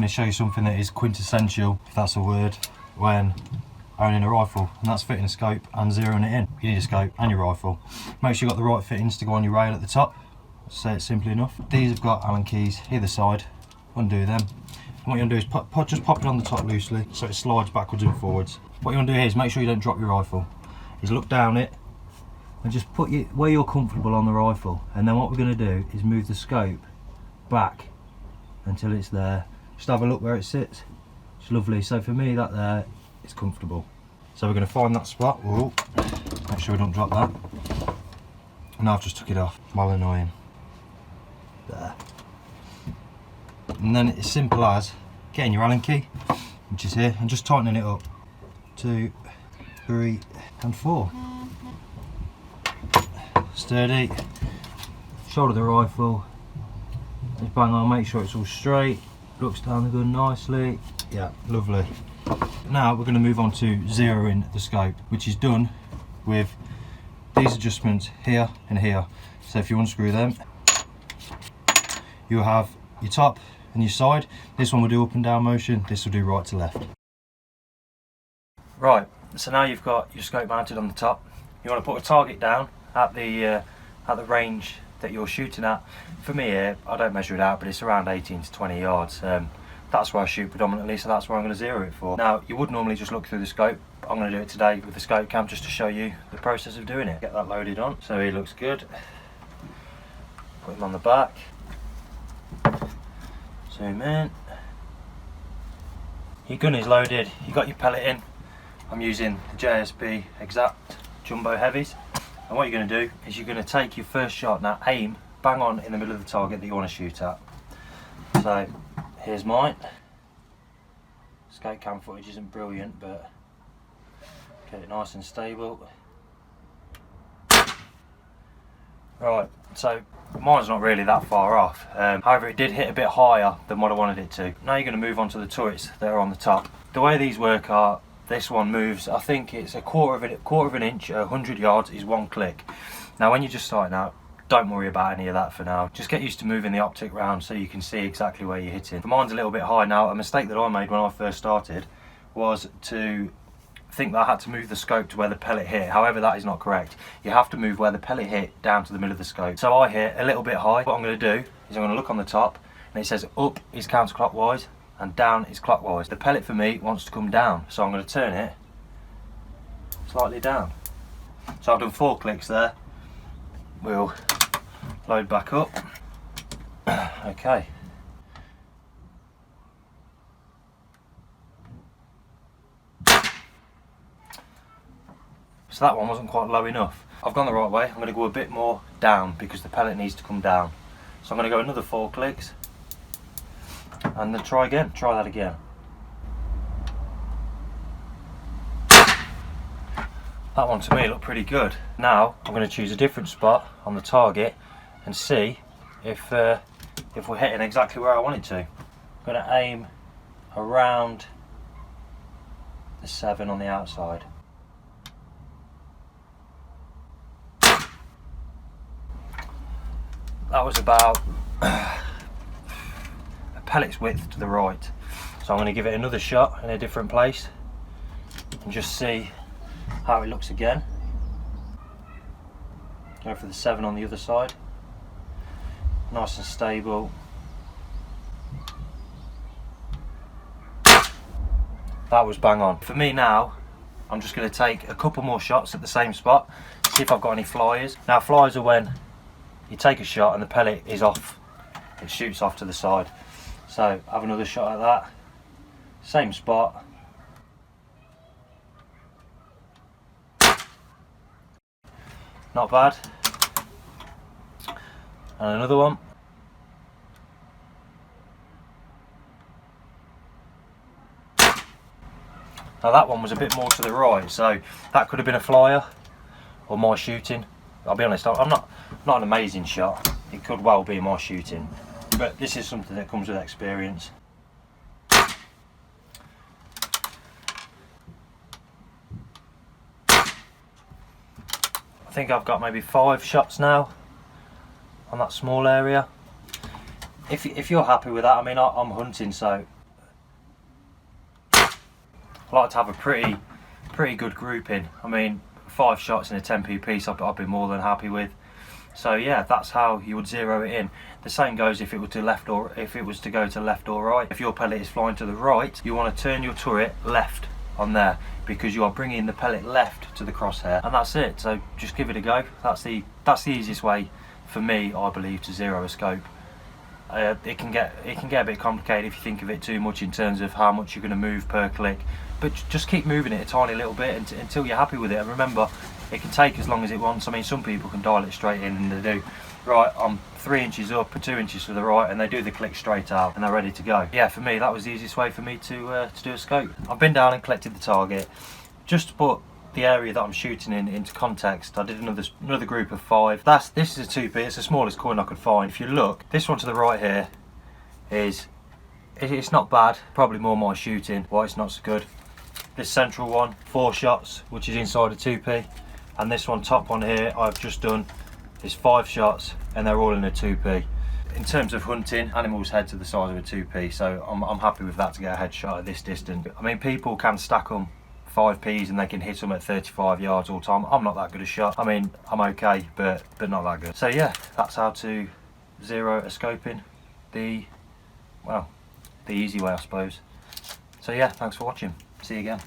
going to show you something that is quintessential, if that's a word, when owning a rifle, and that's fitting a scope and zeroing it in. You need a scope and your rifle. Make sure you've got the right fittings to go on your rail at the top. Say it simply enough. These have got Allen keys either side. Undo them. And what you want to do is just pop it on the top loosely so it slides backwards and forwards. What you want to do here is make sure you don't drop your rifle. Is look down it and just put you where you're comfortable on the rifle, and then what we're going to do is move the scope back until it's there. Just have a look where it sits. It's lovely. So for me, that there is comfortable. So we're going to find that spot. Whoa. Make sure we don't drop that. And I've just took it off. Well annoying. There. And then it's simple as getting your Allen key, which is here, and just tightening it up. 2, 3, and 4. Sturdy. Shoulder the rifle. Just bang on, make sure it's all straight. Looks down the gun nicely. Yeah, lovely. Now we're going to move on to zeroing the scope, which is done with these adjustments here and here. So if you unscrew them, you'll have your top and your side. This one will do up and down motion, this will do right to left. Right, so now you've got your scope mounted on the top. You want to put a target down at the range that you're shooting at. For me here, I don't measure it out, but it's around 18 to 20 yards. That's where I shoot predominantly, so that's where I'm going to zero it for. Now, you would normally just look through the scope. I'm going to do it today with the scope cam just to show you the process of doing it. Get that loaded on. So he looks good. Put him on the back. Zoom in. Your gun is loaded. You got your pellet in. I'm using the JSB Exact Jumbo Heavies. And what you're going to do is you're going to take your first shot. Now aim bang on in the middle of the target that you want to shoot at. So here's mine. Scope cam footage isn't brilliant, but get it nice and stable. Right, so mine's not really that far off. However, it did hit a bit higher than what I wanted it to. Now you're going to move on to the turrets that are on the top. The way these work are, this one moves, I think it's a quarter of an inch, 100 yards is one click. Now when you're just starting out, don't worry about any of that for now. Just get used to moving the optic round so you can see exactly where you're hitting. Mine's a little bit high now. A mistake that I made when I first started was to think that I had to move the scope to where the pellet hit. However, that is not correct. You have to move where the pellet hit down to the middle of the scope. So I hit a little bit high. What I'm going to do is I'm going to look on the top, and it says up is counterclockwise and down is clockwise. The pellet for me wants to come down, so I'm going to turn it slightly down. So I've done 4 clicks there. We'll load back up. Okay. So that one wasn't quite low enough. I've gone the right way. I'm going to go a bit more down because the pellet needs to come down. So I'm going to go another 4 clicks and then try that again. That one to me looked pretty good. Now I'm going to choose a different spot on the target and see if we're hitting exactly where I want it to. I'm going to aim around the 7 on the outside. That was about a pellet's width to the right. So I'm going to give it another shot in a different place and just see how it looks again. Go for the 7 on the other side. Nice and stable. That was bang on. For me now, I'm just going to take a couple more shots at the same spot, see if I've got any flyers. Now flyers are when you take a shot and the pellet is off, it shoots off to the side. So have another shot at that, same spot. Not bad. And another one. Now that one was a bit more to the right, so that could have been a flyer or my shooting. I'll be honest, I'm not an amazing shot. It could well be my shooting, but this is something that comes with experience. I think I've got maybe 5 shots now on that small area. If you're happy with that, I mean I'm hunting, so I like to have a pretty good grouping. I mean, 5 shots in a 10p piece I'd be more than happy with. So yeah, that's how you would zero it in. The same goes if it was to go to left or right. If your pellet is flying to the right, you want to turn your turret left on there, because you are bringing the pellet left to the crosshair, and that's it. So just give it a go. That's the easiest way for me, I believe, to zero a scope. It can get a bit complicated if you think of it too much in terms of how much you're going to move per click, but just keep moving it a tiny little bit until you're happy with it. And remember, it can take as long as it wants. I mean, some people can dial it straight in and they do, right, I'm 3 inches up or 2 inches to the right, and they do the click straight out and they're ready to go. Yeah, for me that was the easiest way for me to do a scope. I've been down and collected the target. Just to put the area that I'm shooting in into context, I did another group of 5. This is a 2p, it's the smallest coin I could find. If you look, this one to the right here it's not bad, probably more my shooting why it's not so good. This central one, 4 shots, which is inside a 2p, and this one top one here I've just done is 5 shots, and they're all in a 2p. In terms of hunting, animals' heads are the size of a 2p, so I'm happy with that to get a headshot at this distance. I mean, people can stack them 5p's and they can hit them at 35 yards all the time. I'm not that good a shot. I mean, I'm okay, but not that good. So yeah, that's how to zero a scope in the easy way, I suppose. So yeah, thanks for watching. See you again.